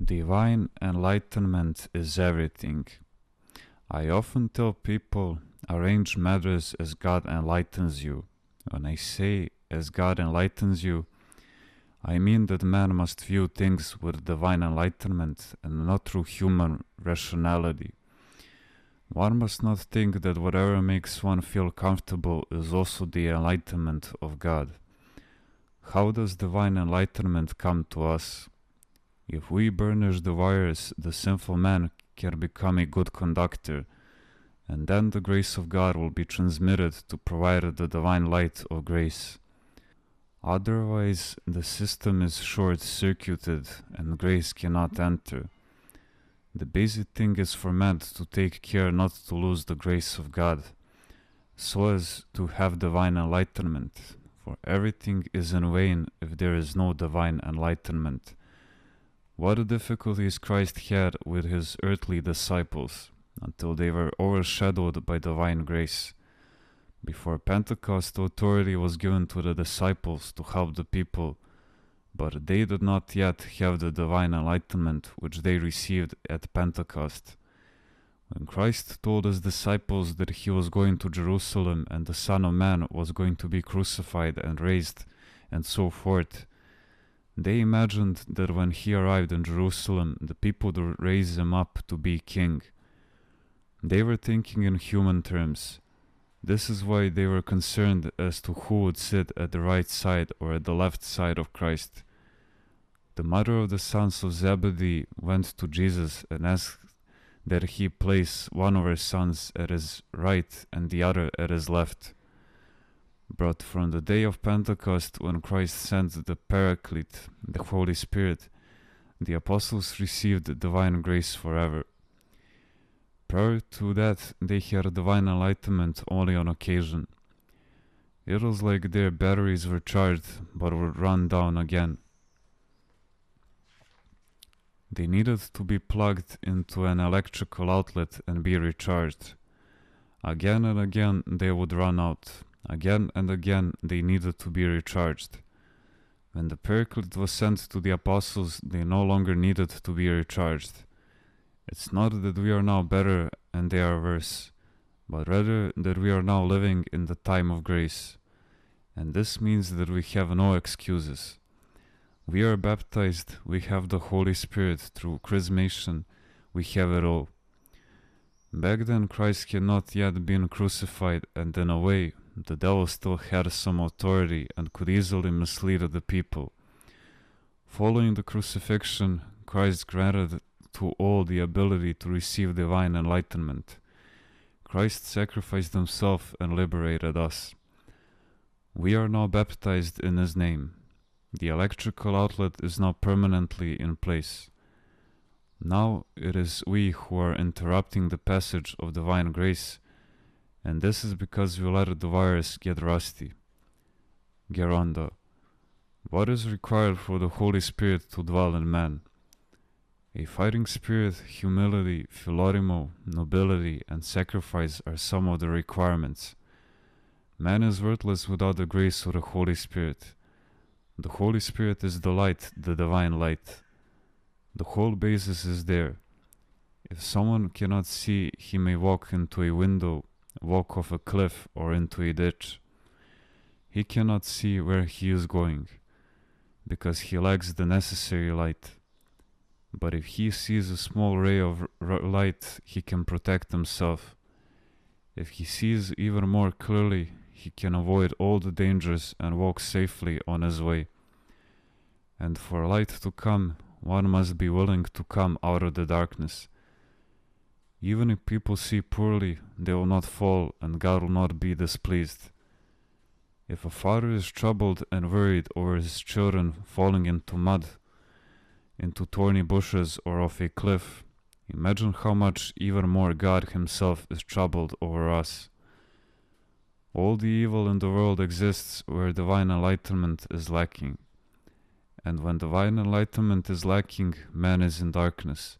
Divine enlightenment is everything. I often tell people, arrange matters as God enlightens you. When I say as God enlightens you, I mean that man must view things with divine enlightenment and not through human rationality. One must not think that whatever makes one feel comfortable is also the enlightenment of God. How does divine enlightenment come to us? If we burnish the wires, the sinful man can become a good conductor, and then the grace of God will be transmitted to provide the divine light of grace. Otherwise, the system is short-circuited and grace cannot enter. The basic thing is for man to take care not to lose the grace of God, so as to have divine enlightenment, for everything is in vain if there is no divine enlightenment. What difficulties Christ had with his earthly disciples, until they were overshadowed by divine grace. Before Pentecost, authority was given to the disciples to help the people, but they did not yet have the divine enlightenment which they received at Pentecost. When Christ told his disciples that he was going to Jerusalem and the Son of Man was going to be crucified and raised, and so forth, they imagined that when he arrived in Jerusalem, the people would raise him up to be king. They were thinking in human terms. This is why they were concerned as to who would sit at the right side or at the left side of Christ. The mother of the sons of Zebedee went to Jesus and asked that he place one of her sons at his right and the other at his left. But from the day of Pentecost, when Christ sent the Paraclete, the Holy Spirit, the apostles received divine grace forever. Prior to that, they had divine enlightenment only on occasion. It was like their batteries were charged but would run down again. They needed to be plugged into an electrical outlet and be recharged. Again and again they would run out. Again and again they needed to be recharged. When the Paraclete was sent to the apostles, they no longer needed to be recharged. It's not that we are now better and they are worse, but rather that we are now living in the time of grace. And this means that we have no excuses. We are baptized, we have the Holy Spirit through chrismation, we have it all. Back then Christ had not yet been crucified, and in a way, the devil still had some authority and could easily mislead the people. Following the crucifixion, Christ granted to all the ability to receive divine enlightenment. Christ sacrificed himself and liberated us. We are now baptized in his name. The electrical outlet is now permanently in place. Now it is we who are interrupting the passage of divine grace, and this is because we let the wires get rusty. Geronda. What is required for the Holy Spirit to dwell in man? A fighting spirit, humility, philorimo, nobility, and sacrifice are some of the requirements. Man is worthless without the grace of the Holy Spirit. The Holy Spirit is the light, the divine light. The whole basis is there. If someone cannot see, he may walk into a window, walk off a cliff, or into a ditch. He cannot see where he is going, because he lacks the necessary light. But if he sees a small ray of light, he can protect himself. If he sees even more clearly, he can avoid all the dangers and walk safely on his way. And for light to come, one must be willing to come out of the darkness. Even if people see poorly, they will not fall and God will not be displeased. If a father is troubled and worried over his children falling into mud, into thorny bushes or off a cliff, imagine how much even more God himself is troubled over us. All the evil in the world exists where divine enlightenment is lacking. And when divine enlightenment is lacking, man is in darkness.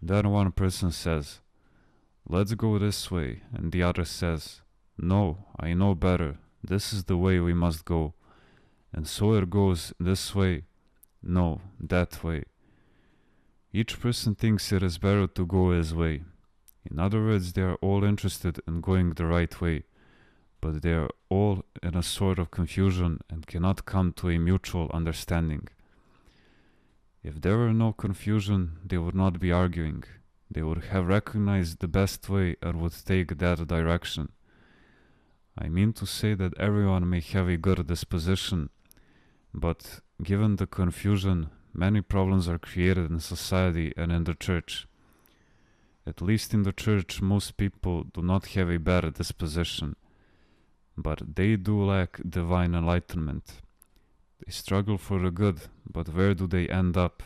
Then one person says, "Let's go this way," and the other says, "No, I know better, this is the way we must go." And so it goes this way, no, that way. Each person thinks it is better to go his way. In other words, they are all interested in going the right way, but they are all in a sort of confusion and cannot come to a mutual understanding. If there were no confusion, they would not be arguing. They would have recognized the best way and would take that direction. I mean to say that everyone may have a good disposition, but given the confusion, many problems are created in society and in the church. At least in the church, most people do not have a bad disposition, but they do lack divine enlightenment. They struggle for the good, but where do they end up?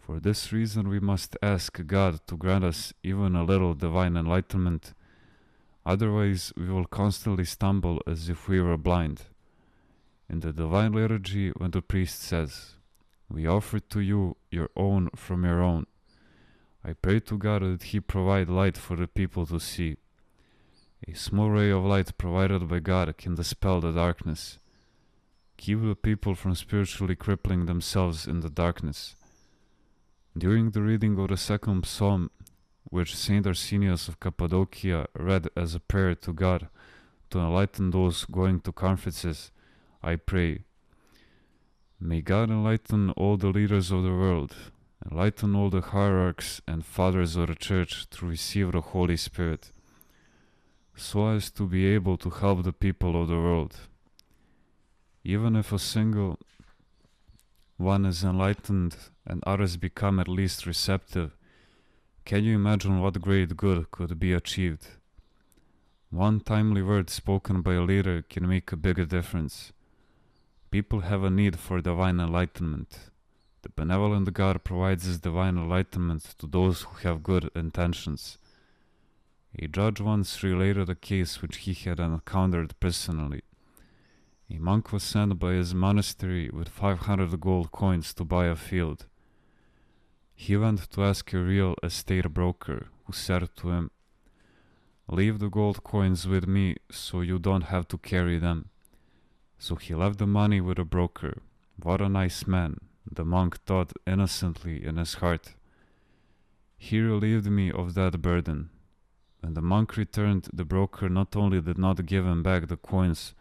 For this reason, we must ask God to grant us even a little divine enlightenment. Otherwise, we will constantly stumble as if we were blind. In the divine liturgy, when the priest says, "We offer to you your own from your own," I pray to God that He provide light for the people to see. A small ray of light provided by God can dispel the darkness. Keep the people from spiritually crippling themselves in the darkness. During the reading of the second psalm, which Saint Arsenius of Cappadocia read as a prayer to God to enlighten those going to conferences, I pray, "May God enlighten all the leaders of the world, enlighten all the hierarchs and fathers of the church to receive the Holy Spirit, so as to be able to help the people of the world." Even if a single one is enlightened and others become at least receptive, can you imagine what great good could be achieved? One timely word spoken by a leader can make a big difference. People have a need for divine enlightenment. The benevolent God provides His divine enlightenment to those who have good intentions. A judge once related a case which he had encountered personally. A monk was sent by his monastery with 500 gold coins to buy a field. He went to ask a real estate broker, who said to him, "Leave the gold coins with me so you don't have to carry them." So he left the money with the broker. What a nice man, the monk thought innocently in his heart. He relieved me of that burden. When the monk returned, the broker not only did not give him back the coins,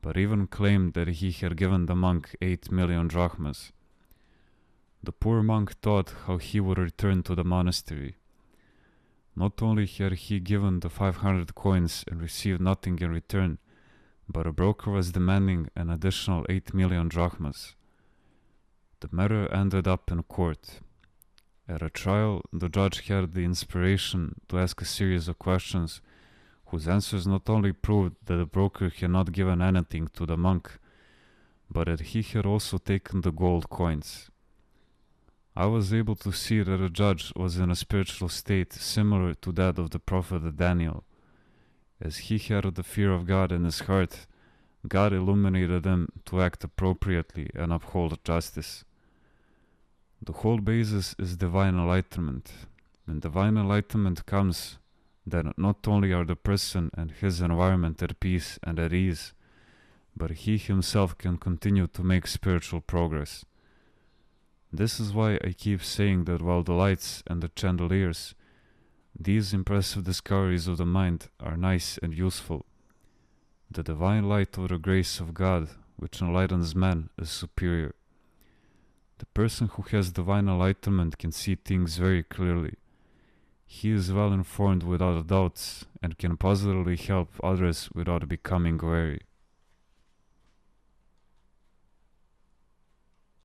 but even claimed that he had given the monk 8 million drachmas. The poor monk thought how he would return to the monastery. Not only had he given the 500 coins and received nothing in return, but a broker was demanding an additional 8 million drachmas. The matter ended up in court. At a trial, the judge had the inspiration to ask a series of questions whose answers not only proved that the broker had not given anything to the monk, but that he had also taken the gold coins. I was able to see that the judge was in a spiritual state similar to that of the prophet Daniel. As he had the fear of God in his heart, God illuminated him to act appropriately and uphold justice. The whole basis is divine enlightenment. When divine enlightenment comes, then not only are the person and his environment at peace and at ease, but he himself can continue to make spiritual progress. This is why I keep saying that while the lights and the chandeliers, these impressive discoveries of the mind, are nice and useful, the divine light of the grace of God, which enlightens man, is superior. The person who has divine enlightenment can see things very clearly. He is well informed without doubts and can positively help others without becoming weary.